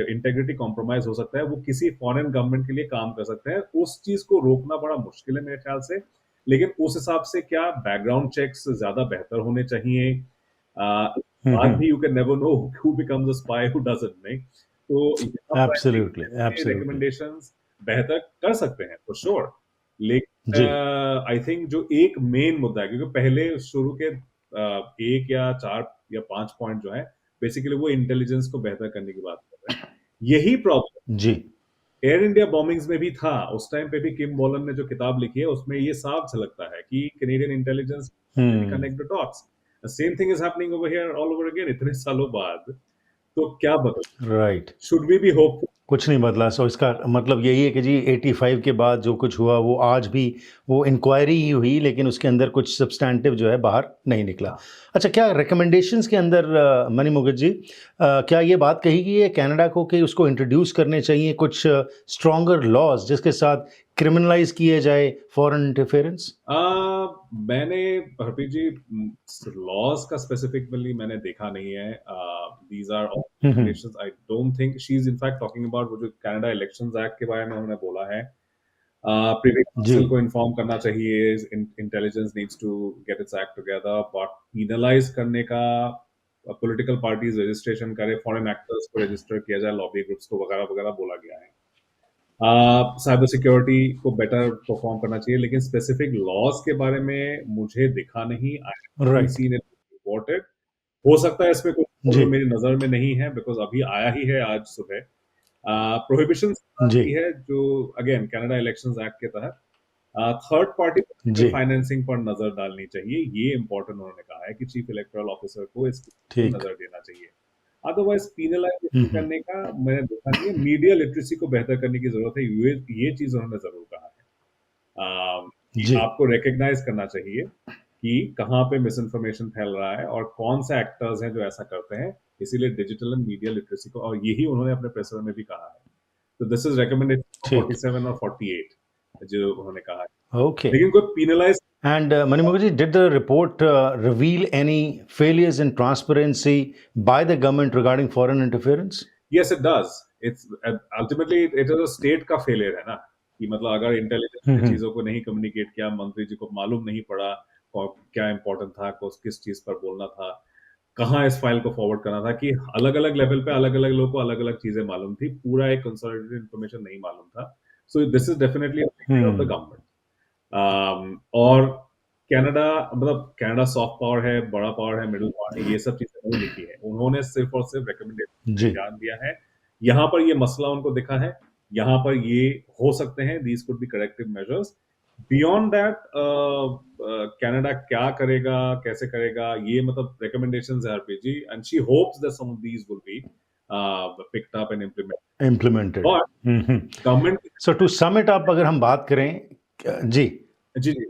S2: इंटेग्रिटी कॉम्प्रोमाइज हो सकता है, वो किसी फॉरेन गवर्नमेंट के लिए काम कर सकते हैं, उस चीज को रोकना बड़ा मुश्किल है मेरे ख्याल से। लेकिन उस हिसाब से क्या बैकग्राउंड चेक्स ज्यादा बेहतर होने चाहिए? बाद भी you can never know who becomes a spy, who doesn't, नहीं? तो
S1: एब्सोल्युटली
S2: रिकमेंडेशंस बेहतर कर सकते हैं फॉर श्योर, लेकिन आई थिंक जो एक मेन मुद्दा है, क्योंकि पहले शुरू के 1 या 4 या 5 पॉइंट जो है बेसिकली वो इंटेलिजेंस को बेहतर करने की बात कर रहे हैं। यही प्रॉब्लम जी एयर इंडिया बॉम्बिंग्स में भी था। उस टाइम पे भी किम बोलन ने जो किताब लिखी है उसमें ये साफ झलकता है कि Canadian intelligence connect the dots. Same thing is happening over here all over again इतने सालों बाद। तो क्या बदला? Right, should we be hopeful?
S1: कुछ नहीं बदला। सो इसका मतलब यही है कि जी 85 के बाद जो कुछ हुआ वो आज भी वो इंक्वायरी ही हुई, लेकिन उसके अंदर कुछ सब्सटैंटिव जो है बाहर नहीं निकला। अच्छा, क्या रिकमेंडेशंस के अंदर मनी मुकुट जी क्या ये बात कही गई है कनाडा को कि उसको इंट्रोड्यूस करने चाहिए कुछ स्ट्रॉन्गर लॉज जिसके साथ क्रिमिनलाइज किए जाए फॉरेन इंटरफेरेंस?
S2: मैंने हरप्रीत जी लॉज का स्पेसिफिकली मैंने देखा नहीं है। these are all
S1: hmm,
S2: regulations. I don't think she's in fact talking about वो जो Canada Elections Act के बारे में उन्होंने बोला है. Privy
S1: जी
S2: Council को inform करना चाहिए. Intelligence needs to get its act together. But penalize करने का political parties registration करे, foreign actors को register किया जाए, lobby groups को वगैरह वगैरह बोला गया है. साइबर सिक्योरिटी को बेटर परफॉर्म करना चाहिए, लेकिन स्पेसिफिक लॉज के बारे में मुझे दिखा नहीं. आई
S1: राइट
S2: सीन इट रिपोर्टेड. हो सकता है इसमें कुछ
S1: जी
S2: मेरी नजर में नहीं है, बिकॉज अभी आया ही है आज सुबह. प्रोहिबिशन
S1: जी
S2: है जो अगेन कनाडा इलेक्शंस एक्ट के तहत थर्ड पार्टी
S1: जी
S2: फाइनेंसिंग पर नजर डालनी चाहिए. ये इंपॉर्टेंट उन्होंने कहा है कि चीफ इलेक्टोरल ऑफिसर को इस पर
S1: ठीक
S2: नजर देना चाहिए. अदरवाइज पीनलाइजेशन
S1: हम्म,
S2: करने का मैंने देखा नहीं है. मीडिया लिटरेसी को बेहतर करने की जरूरत है. ये चीज उन्होंने जरूर कहा है. कि
S1: जी
S2: आपको रिकग्नाइज करना चाहिए कि कहाँ पे मिस इन्फॉर्मेशन फैल रहा है और कौन से एक्टर्स हैं जो ऐसा करते हैं. इसीलिए डिजिटल एंड मीडिया लिटरेसी को, और यही उन्होंने अपने प्रेसर में भी कहा है. तो दिस इज रिकमेंडेशन
S1: ठीक
S2: 47 और 48 जो उन्होंने कहा है.
S1: ओके
S2: लेकिन कोई penalised
S1: And Manimukherjee, did the report reveal any failures in transparency by the government regarding foreign interference?
S2: yes it does. It's ultimately it is a state का फेलियर है ना, कि मतलब अगर इंटेलिजेंस
S1: हम्म,
S2: चीजों को नहीं कम्युनिकेट किया, मंत्री जी को मालूम नहीं पड़ा और क्या इंपॉर्टेंट था, किस चीज पर बोलना था, कहाँ इस फाइल को फॉरवर्ड करना था, कि अलग अलग लेवल पे अलग अलग लोगों को अलग अलग चीजें मालूम थी, पूरा एक कंसोलिडेटेड इन्फॉर्मेशन नहीं मालूम था. सो this is definitely of the
S1: hmm
S2: government. और कनाडा मतलब कनाडा सॉफ्ट पावर है, बड़ा पावर है, मिडिल पावर है, ये सब चीजें नहीं लिखी है. उन्होंने सिर्फ और सिर्फ रिकमेंडेशन
S1: जी
S2: ध्यान दिया है. यहाँ पर ये मसला उनको दिखा है, यहाँ पर ये हो सकते हैं, these could be corrective measures. Beyond that Canada क्या करेगा, कैसे करेगा, ये मतलब रिकमेंडेशंस है RPG, and she hopes that some of these will be picked up and implemented.
S1: implemented.
S2: और government
S1: So to sum it up, अगर हम बात करें जी
S2: जी जी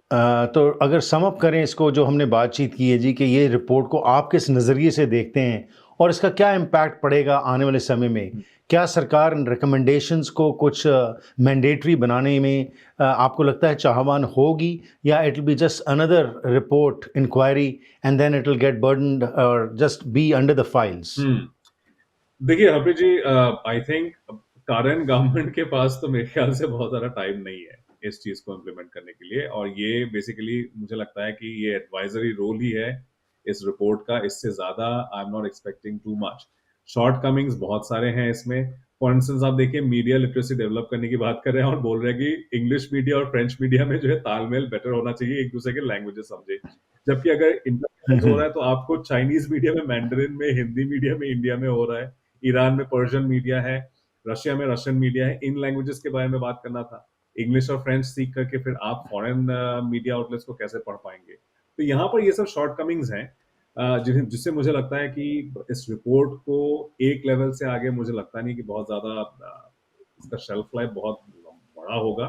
S1: तो अगर सम अप करें इसको, जो हमने बातचीत की है जी, कि ये रिपोर्ट को आप किस नज़रिए से देखते हैं और इसका क्या इम्पैक्ट पड़ेगा आने वाले समय में? क्या सरकार इन रिकमेंडेशंस को कुछ मैंडेटरी बनाने में आपको लगता है चाहवान होगी, या it will be just another report inquiry and then it will get burdened or just be under the files?
S2: देखिए Harpreet ji, I think current government के पास तो मेरे ख्याल से बहुत ज्यादा टाइम नहीं है इस चीज को इम्प्लीमेंट करने के लिए. और ये बेसिकली मुझे लगता है कि ये एडवाइजरी रोल ही है इस रिपोर्ट का. इससे ज्यादा I am not expecting too much. Shortcomings बहुत सारे हैं इसमें. फॉर इंस्टेंस आप देखिए, मीडिया लिटरेसी डेवलप करने की बात कर रहे हैं और बोल रहे हैं कि इंग्लिश मीडिया और फ्रेंच मीडिया में जो है तालमेल बेटर होना चाहिए, एक दूसरे के लैंग्वेजेस समझे. जबकि अगर इंटरनेट हो रहा है तो आपको चाइनीज मीडिया में मैंडरिन में, हिंदी मीडिया में इंडिया में हो रहा है, ईरान में पर्शियन मीडिया है, रशिया में रशियन मीडिया है. इन लैंग्वेजेस के बारे में बात करना था. इंग्लिश और फ्रेंच सीख करके फिर आप फॉरेन मीडिया आउटलेट्स को कैसे पढ़ पाएंगे? तो यहाँ पर ये सब शॉर्ट कमिंग्स हैं, जिससे मुझे लगता है कि इस रिपोर्ट को एक लेवल से आगे मुझे लगता नहीं कि बहुत ज्यादा इसका शेल्फ लाइफ बहुत बड़ा होगा.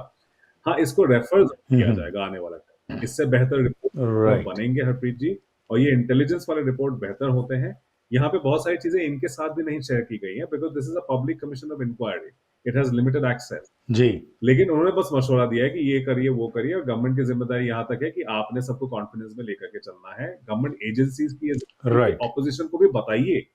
S2: हाँ, इसको रेफर किया जाएगा आने वाला टाइम. इससे बेहतर रिपोर्ट
S1: राइट
S2: बनेंगे हरप्रीत जी. और ये इंटेलिजेंस वाले रिपोर्ट बेहतर होते हैं. यहाँ पे बहुत सारी चीजें इनके साथ भी नहीं शेयर की गई हैं, because this is a public commission of inquiry. It has limited access.
S1: जी
S2: लेकिन उन्होंने बस मशवरा दिया है कि ये करिए, वो करिए. और गवर्नमेंट की जिम्मेदारी यहाँ तक है कि आपने सबको कॉन्फिडेंस में लेकर के चलना है. गवर्नमेंट एजेंसीज की
S1: राइट
S2: ऑपोजिशन को भी बताइए.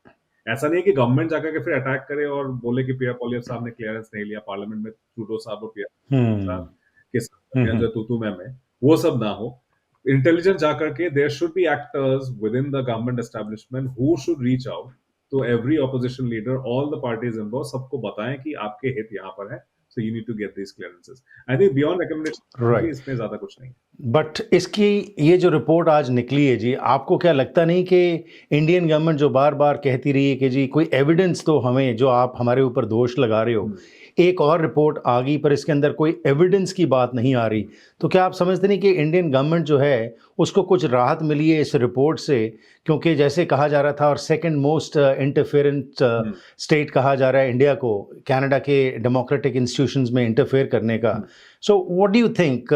S2: ऐसा नहीं है कि गवर्नमेंट जाकर के फिर अटैक करे और बोले कि पियर पोलियो साहब ने क्लियरेंस नहीं लिया पार्लियामेंट में, ट्रूडो साहब और पियर साहब के साथ जो तू मैं में, वो सब ना हो. इंटेलिजेंस जाकर के there should be actors within the government establishment who should reach out to every opposition leader, all the parties involve, सबको बताएं कि आपके हित यहाँ पर है. So you need to get these clearances. I think beyond recommendation,
S1: Right.
S2: इसमें ज्यादा कुछ नहीं.
S1: बट इसकी ये जो रिपोर्ट आज निकली है जी, आपको क्या लगता नहीं कि इंडियन गवर्नमेंट जो बार बार कहती रही है कि जी कोई एविडेंस तो हमें, जो आप हमारे ऊपर दोष लगा रहे हो, एक और रिपोर्ट आ गई पर इसके अंदर कोई एविडेंस की बात नहीं आ रही, तो क्या आप समझते नहीं कि इंडियन गवर्नमेंट जो है उसको कुछ राहत मिली है इस रिपोर्ट से? क्योंकि जैसे कहा जा रहा था, और सेकंड मोस्ट इंटरफेरेंट स्टेट कहा जा रहा है इंडिया को, कनाडा के डेमोक्रेटिक इंस्टीट्यूशंस में इंटरफेयर करने का. So what do you think?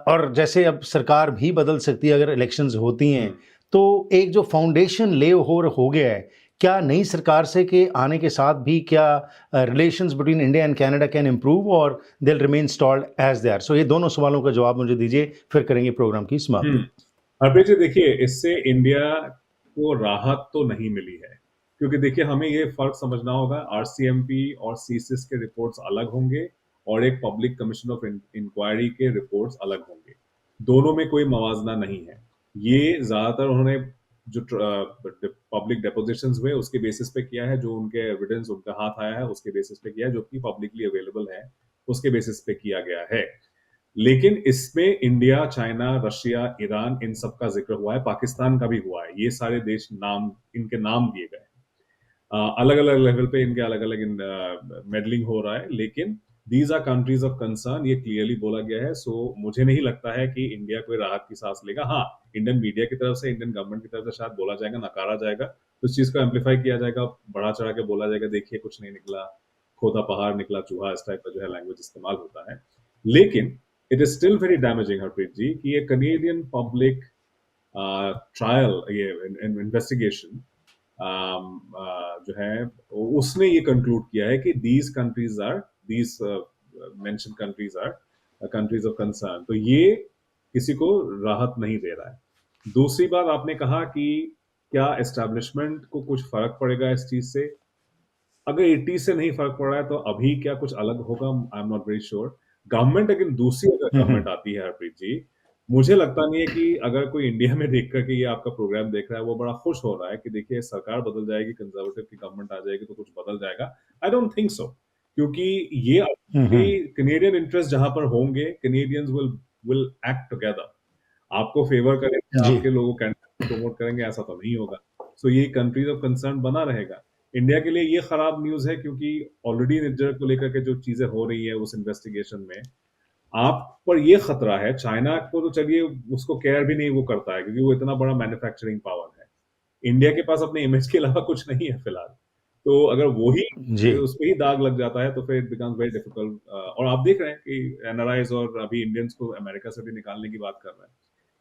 S1: और जैसे अब सरकार भी बदल सकती है अगर इलेक्शंस होती हैं, तो एक जो फाउंडेशन ले हो गया है, क्या नई सरकार से के आने के साथ भी क्या relations between India and Canada can improve or they will remain stalled as they are? So ये दोनों सवालों का जवाब मुझे दीजिए, फिर करेंगे प्रोग्राम की समाप्ति.
S2: हरप्रीत जी, देखिए, इससे इंडिया को राहत तो नहीं मिली है. क्योंकि देखिए हमें ये फ़र्क समझना होगा, आरसीएमपी और सीसिस के रिपोर्ट्स अलग होंगे और एक पब्लिक कमीशन ऑफ इंक्वायरी के रिपोर्ट्स अलग होंगे। दोनों में कोई मवाजना नहीं है। ये ज़्यादातर उन्होंने जो पब्लिक डेपोजिशंस हुए उसके बेसिस पे किया है, जो उनके एविडेंस उनका हाथ आया है उसके बेसिस पे किया है, जो कि पब्लिकली अवेलेबल है उसके बेसिस पे किया गया है। लेकिन इसमें इंडिया, चाइना, रशिया, ईरान इन सब का जिक्र हुआ है, पाकिस्तान का भी हुआ है। ये सारे देश इनके नाम दिए गए हैं। अलग अलग लेवल पे इनके अलग अलग मेडलिंग हो रहा है, लेकिन these are countries of concern, ये क्लियरली बोला गया है। सो मुझे नहीं लगता है कि इंडिया कोई राहत की सांस लेगा। हाँ, इंडियन मीडिया की तरफ से, इंडियन गवर्नमेंट की तरफ से शायद बोला जाएगा, नकारा जाएगा, तो इस चीज को एम्पलीफाई किया जाएगा, बढ़ा चढ़ा के बोला जाएगा, देखिए कुछ नहीं निकला, खोदा पहाड़ निकला चूहा, इस टाइप का जो है लैंग्वेज इस्तेमाल होता है। लेकिन it is still very damaging Harpreet ji कि ये कनेडियन पब्लिक ट्रायल, ये इन्वेस्टिगेशन जो है उसने ये कंक्लूड किया है कि these mention countries are countries of concern. तो ये किसी को राहत नहीं दे रहा है। दूसरी बात आपने कहा कि क्या एस्टैब्लिशमेंट को कुछ फर्क पड़ेगा इस चीज से। अगर 80 से नहीं फर्क पड़ रहा है तो अभी क्या कुछ अलग होगा, आई am not very sure. Government, अगर दूसरी अगर गवर्नमेंट आती है हरप्रीत जी, मुझे लगता नहीं है कि अगर कोई इंडिया में देख करके ये आपका प्रोग्राम देख रहा है वो बड़ा खुश हो रहा है कि देखिए सरकार बदल जाएगी, कंजर्वेटिव की गवर्नमेंट आ जाएगी तो कुछ बदल जाएगा। आई डोंट थिंक सो, क्योंकि ये कनेडियन इंटरेस्ट जहां पर होंगे, कनेडियंस विल एक्ट टुगेदर। आपको फेवर करेंगे,
S1: जी।
S2: आपके लोगों को प्रमोट करेंगे, ऐसा तो नहीं होगा। सो ये कंट्रीज ऑफ कंसर्न बना रहेगा। इंडिया के लिए ये खराब न्यूज है, क्योंकि ऑलरेडी निज्जर को लेकर के जो चीजें हो रही है उस इन्वेस्टिगेशन में आप पर ये खतरा है। चाइना को तो चलिए उसको केयर भी नहीं वो करता है, क्योंकि वो इतना बड़ा मैन्युफैक्चरिंग पावर है। इंडिया के पास अपने इमेज के अलावा कुछ नहीं है फिलहाल। तो अगर वो ही
S1: जी।
S2: उस पे ही दाग लग जाता है तो फिर इट बिकम्स वेरी डिफिकल्ट। और आप देख रहे हैं कि एनआरआईज और अभी इंडियंस को अमेरिका से भी निकालने की बात कर रहा है।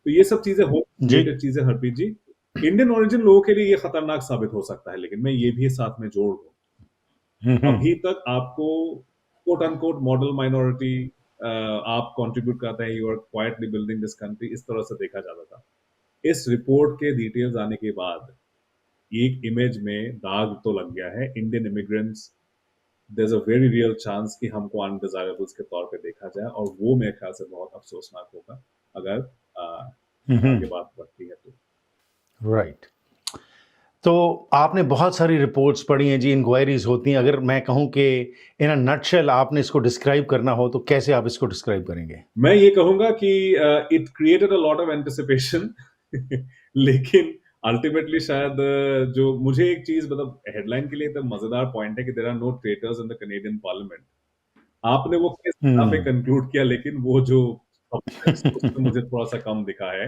S2: तो ये सब चीजें हो
S1: जी।
S2: रिलेटेड चीजें हरप्रीत जी, इंडियन ओरिजिन लोगों के लिए ये खतरनाक साबित हो सकता है। लेकिन मैं ये भी साथ में जोड़ दूं, अभी तक आपको कोट अनकोट मॉडल माइनॉरिटी आप कंट्रीब्यूट करते हैं, you are quietly building this country, इस तरह से देखा जाता था। इस रिपोर्ट के डिटेल्स आने के बाद एक इमेज में दाग तो लग गया है। Indian immigrants, there is a very real chance कि हमको अनडिजायरेबल्स के तौर पे देखा जाए, और वो मेरे ख्याल से बहुत अफसोसनाक होगा अगर आगे बात बढ़ती है तो।
S1: राइट। तो आपने बहुत सारी रिपोर्ट्स पढ़ी हैं जी, इंक्वायरीज होती हैं। अगर मैं कहूं कि इन अ नटशेल आपने इसको डिस्क्राइब करना हो तो कैसे आप इसको डिस्क्राइब करेंगे?
S2: मैं ये कहूंगा कि it created a lot of anticipation लेकिन अल्टीमेटली शायद जो मुझे एक चीज मतलब हेडलाइन के लिए तो मजेदार पॉइंट है कि there are no traitors in the Canadian parliament. आपने वो किस तरह पे कंक्लूड किया, लेकिन वो जो उसमें मुझे थोड़ा सा कम दिखा है।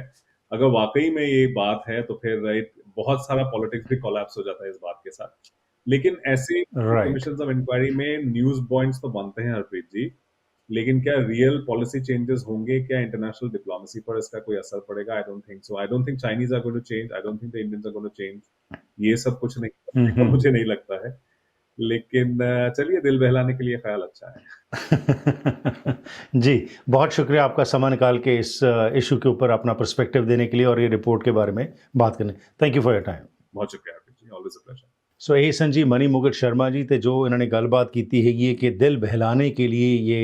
S2: अगर वाकई में ये बात है तो फिर बहुत सारा पॉलिटिक्स भी कोलैप्स हो जाता है इस बात के साथ। लेकिन ऐसे
S1: राइट।
S2: कमीशन ऑफ इंक्वायरी में न्यूज पॉइंट्स तो बनते हैं हरप्रीत जी, लेकिन क्या रियल पॉलिसी चेंजेस होंगे, क्या इंटरनेशनल डिप्लोमेसी पर इसका कोई असर पड़ेगा? I don't think so. I don't think Chinese are going to change, I don't think the Indians are going to change. ये सब कुछ नहीं करेगा, मुझे नहीं लगता है। लेकिन चलिए, दिल बहलाने के लिए ख्याल अच्छा है।
S1: जी, बहुत शुक्रिया आपका समय निकाल के इस इशू के ऊपर अपना पर्सपेक्टिव देने के लिए और ये रिपोर्ट के बारे में बात करने। Thank you for your time.
S2: बहुत शुक्रिया जी, ऑलवेज अ प्लेजर।
S1: सो ਇਹ ਸਨ ਜੀ ਮਨੀ ਮੁਕਟ ਸ਼ਰਮਾ ਜੀ, ਤੇ ਜੋ ਇਹਨਾਂ ਨੇ ਗੱਲਬਾਤ ਕੀਤੀ ਹੈਗੀ ਹੈ ਕਿ ਦਿਲ ਬਹਿਲਾने के लिए ये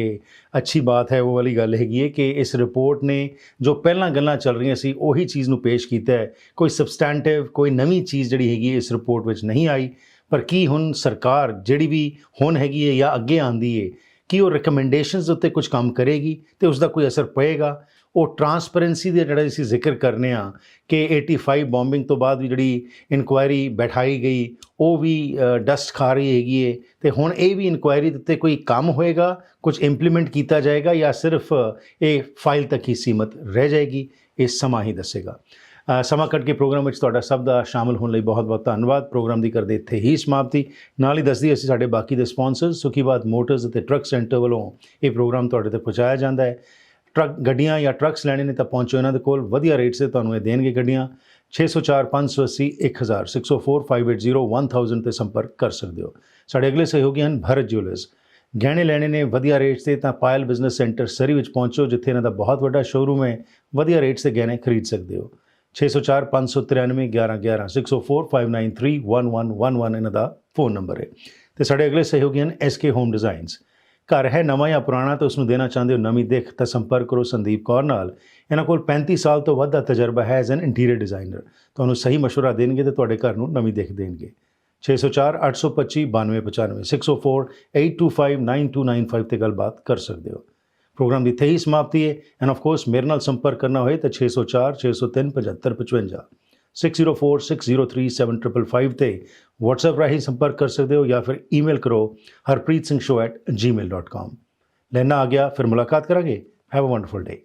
S1: अच्छी बात है, वो वाली ਗੱਲ ਹੈਗੀ ਹੈ ਕਿ ਇਸ ਰਿਪੋਰਟ ਨੇ ਜੋ ਪਹਿਲਾਂ ਗੱਲਾਂ ਚੱਲ ਰਹੀਆਂ ਸੀ ਉਹੀ ਚੀਜ਼ ਨੂੰ ਪੇਸ਼ ਕੀਤਾ ਹੈ। ਕੋਈ ਸਬਸਟੈਂਟਿਵ, ਕੋਈ ਨਵੀਂ ਚੀਜ਼ ਜਿਹੜੀ ਹੈਗੀ ਹੈ ਇਸ ਰਿਪੋਰਟ ਵਿੱਚ ਨਹੀਂ ਆਈ। ਪਰ ਕੀ ਹੁਣ ਸਰਕਾਰ ਜਿਹੜੀ ਵੀ ਹੁਣ ਹੈਗੀ ਹੈ ਜਾਂ ਅੱਗੇ ਆਂਦੀ ਹੈ, ਕੀ ਉਹ ਰਿਕਮੈਂਡੇਸ਼ਨਸ ਉੱਤੇ ਕੁਝ ਕੰਮ ਕਰੇਗੀ ਤੇ ਉਸ ਦਾ ਕੋਈ ਅਸਰ ਪਏਗਾ? ਉਹ ਟਰਾਂਸਪੇਰੈਂਸੀ ਦੇ ਜਿਹੜਾ ਅਸੀਂ ਜ਼ਿਕਰ ਕਰਨੇ ਆ ਕਿ 85 ਬੋmbਿੰਗ ਤੋਂ ਬਾਅਦ ਵੀ ਜਿਹੜੀ ਇਨਕੁਆਇਰੀ ਬਿਠਾਈ ਗਈ ਉਹ ਵੀ ਡਸਟ ਖਾ ਰਹੀ ਹੈਗੀ ਹੈ, ਤੇ ਹੁਣ ਇਹ ਵੀ ਇਨਕੁਆਇਰੀ ਦੇ ਉੱਤੇ ਕੋਈ ਕੰਮ ਹੋਏਗਾ, ਕੁਝ ਇੰਪਲੀਮੈਂਟ ਕੀਤਾ ਜਾਏਗਾ ਜਾਂ ਸਿਰਫ ਇਹ ਫਾਈਲ ਤੱਕ ਹੀ ਸੀਮਤ ਰਹਿ ਜਾਏਗੀ? ਇਹ ਸਮਾਂ ਹੀ ਦੱਸੇਗਾ। ਸਮਾਂ ਕੱਢ ਕੇ ਪ੍ਰੋਗਰਾਮ ਵਿੱਚ ਤੁਹਾਡਾ ਸਭ ਦਾ ਸ਼ਾਮਲ ਹੋਣ ਲਈ ਬਹੁਤ ਬਹੁਤ ਧੰਨਵਾਦ। ਪ੍ਰੋਗਰਾਮ ਦੀ ਕਰਦੇ ਇੱਥੇ ਹੀ ਸਮਾਪਤੀ। ਨਾਲ ਹੀ ਦੱਸਦੀ ਅਸੀਂ ਸਾਡੇ ਬਾਕੀ ਦੇ ਸਪਾਂਸਰਸ ਸੁਖੀਬਾਦ ਮੋਟਰਸ ਅਤੇ ਟਰੱਕ ਸੈਂਟਰ ਵੱਲੋਂ ਇਹ ਪ੍ਰੋਗਰਾਮ ਤੁਹਾਡੇ ਤੱਕ ਪਹੁੰਚਾਇਆ ਜਾਂਦਾ ਹੈ। ਟਰੱਕ ਗੱਡੀਆਂ ਜਾਂ ਟਰੱਕਸ ਲੈਣੇ ਨੇ ਤਾਂ ਪਹੁੰਚੋ ਇਹਨਾਂ ਦੇ ਕੋਲ, ਵਧੀਆ ਰੇਟਸ 'ਤੇ ਤੁਹਾਨੂੰ ਇਹ ਦੇਣਗੇ ਗੱਡੀਆਂ। 604 580 1000 604 580 1000 'ਤੇ ਸੰਪਰਕ ਕਰ ਸਕਦੇ ਹੋ। ਸਾਡੇ ਅਗਲੇ ਸਹਿਯੋਗੀ ਹਨ ਭਰਤ ਜਿਊਲਰਸ। ਗਹਿਣੇ ਲੈਣੇ ਨੇ ਵਧੀਆ ਰੇਟਸ 'ਤੇ ਤਾਂ ਪਾਇਲ ਬਿਜ਼ਨਸ ਸੈਂਟਰ ਸਰੀ ਵਿੱਚ ਪਹੁੰਚੋ, ਜਿੱਥੇ ਇਹਨਾਂ ਦਾ ਬਹੁਤ ਵੱਡਾ ਸ਼ੋਰੂਮ ਹੈ। ਵਧੀਆ ਰੇਟਸ 'ਤੇ ਗਹਿਣੇ ਖਰੀਦ ਸਕਦੇ ਹੋ। 604 593 11 11 604 593 1111 ਇਹਨਾਂ ਦਾ ਫੋਨ ਨੰਬਰ ਹੈ। ਤੇ ਸਾਡੇ ਅਗਲੇ ਸਹਿਯੋਗੀ ਹਨ SK ਹੋਮ ਡਿਜ਼ਾਈਨਸ। ਘਰ ਹੈ ਨਵਾਂ ਜਾਂ ਪੁਰਾਣਾ ਤਾਂ ਉਸ ਨੂੰ ਦੇਣਾ ਚਾਹੁੰਦੇ ਹੋ ਨਵੀਂ ਦਿੱਖ ਤਾਂ ਸੰਪਰਕ ਕਰੋ ਸੰਦੀਪ ਕੌਰ ਨਾਲ। ਇਹਨਾਂ ਕੋਲ 35 ਸਾਲ ਤੋਂ ਵੱਧ ਦਾ ਤਜਰਬਾ ਹੈ ਐਜ਼ ਐਨ ਇੰਟੀਰੀਅਰ ਡਿਜ਼ਾਈਨਰ। ਤੁਹਾਨੂੰ ਸਹੀ ਮਸ਼ਵਰਾ ਦੇਣਗੇ ਤੇ ਤੁਹਾਡੇ ਘਰ ਨੂੰ ਨਵੀਂ ਦਿੱਖ ਦੇਣਗੇ। 604 825 9295 604 825 9295 ਤੇ ਗੱਲਬਾਤ ਕਰ ਸਕਦੇ ਹੋ। ਪ੍ਰੋਗਰਾਮ ਦੀ ਇੱਥੇ ਹੀ ਸਮਾਪਤੀ ਹੈ। ਐਂਡ ਆਫ ਕੋਰਸ ਮੇਰੇ ਨਾਲ ਸੰਪਰਕ ਕਰਨਾ ਹੋਏ ਤਾਂ 604 603 7555 604 603 7555 ਤੇ WhatsApp ਰਾਹੀਂ ਸੰਪਰਕ ਕਰ ਸਕਦੇ ਹੋ ਜਾਂ ਫਿਰ ਈਮੇਲ ਕਰੋ harpreetsingh@gmail.com। ਲੈਣਾ ਆ ਗਿਆ, ਫਿਰ ਮੁਲਾਕਾਤ ਕਰਾਂਗੇ। Have a wonderful day.